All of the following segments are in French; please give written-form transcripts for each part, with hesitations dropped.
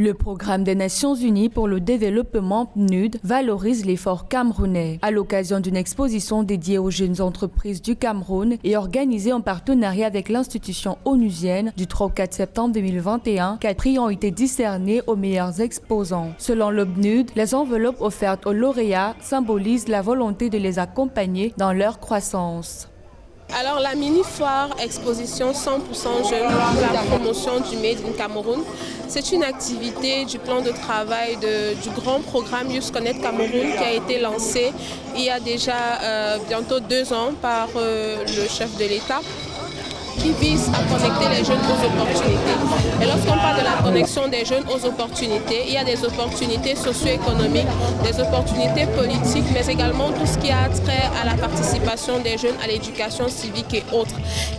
Le programme des Nations Unies pour le développement PNUD valorise l'effort camerounais. À l'occasion d'une exposition dédiée aux jeunes entreprises du Cameroun et organisée en partenariat avec l'institution onusienne du 3 au 4 septembre 2021, 4 prix ont été discernés aux meilleurs exposants. Selon le PNUD, les enveloppes offertes aux lauréats symbolisent la volonté de les accompagner dans leur croissance. Alors la mini-foire exposition 100% jeunes pour la promotion du Made in Cameroun, c'est une activité du plan de travail du grand programme Youth Connect Cameroun qui a été lancé il y a déjà bientôt 2 ans par le chef de l'État, qui vise à connecter les jeunes aux opportunités. Et lorsqu'on parle de la connexion des jeunes aux opportunités, il y a des opportunités socio-économiques, des opportunités politiques, mais également tout ce qui a trait à la participation des jeunes à l'éducation civique et autres.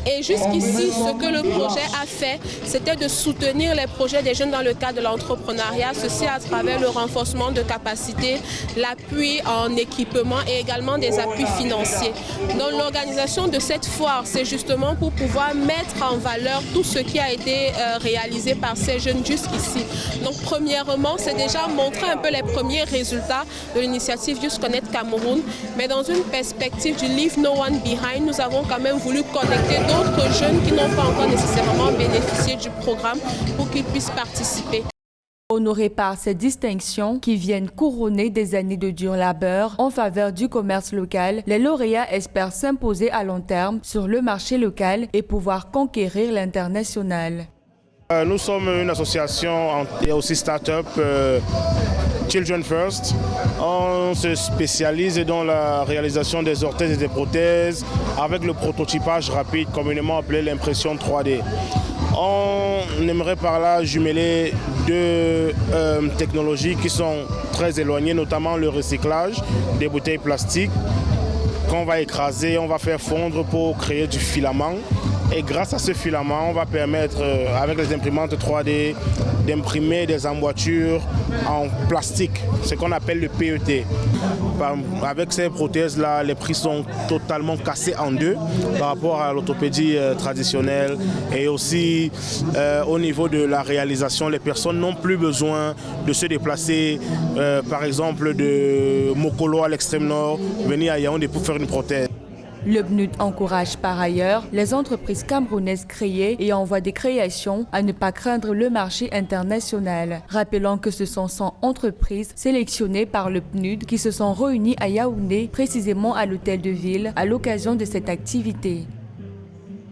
Et jusqu'ici, ce que le projet a fait, c'était de soutenir les projets des jeunes dans le cadre de l'entrepreneuriat, ceci à travers le renforcement de capacités, l'appui en équipement et également des appuis financiers. Donc l'organisation de cette foire, c'est justement pour pouvoir mettre en valeur tout ce qui a été réalisé par ces jeunes jusqu'ici. Donc premièrement, c'est déjà montrer un peu les premiers résultats de l'initiative Youth Connect Cameroun, mais dans une perspective du Leave No One Behind, nous avons quand même voulu connecter d'autres jeunes qui n'ont pas encore nécessairement bénéficié du programme pour qu'ils puissent participer. Honorés par ces distinctions qui viennent couronner des années de dur labeur en faveur du commerce local, les lauréats espèrent s'imposer à long terme sur le marché local et pouvoir conquérir l'international. Nous sommes une association et aussi start-up Children First. On se spécialise dans la réalisation des orthèses et des prothèses avec le prototypage rapide, communément appelé l'impression 3D. On aimerait par là jumeler 2 technologies qui sont très éloignées, notamment le recyclage des bouteilles plastiques qu'on va écraser, on va faire fondre pour créer du filament. Et grâce à ce filament, on va permettre, avec les imprimantes 3D, d'imprimer des emboîtures en plastique, ce qu'on appelle le PET. Avec ces prothèses-là, les prix sont totalement cassés en 2 par rapport à l'orthopédie traditionnelle. Et aussi, au niveau de la réalisation, les personnes n'ont plus besoin de se déplacer, par exemple, de Mokolo à l'extrême nord, venir à Yaoundé pour faire une prothèse. Le PNUD encourage par ailleurs les entreprises camerounaises créées et envoie des créations à ne pas craindre le marché international. Rappelons que ce sont 100 entreprises sélectionnées par le PNUD qui se sont réunies à Yaoundé, précisément à l'hôtel de ville, à l'occasion de cette activité.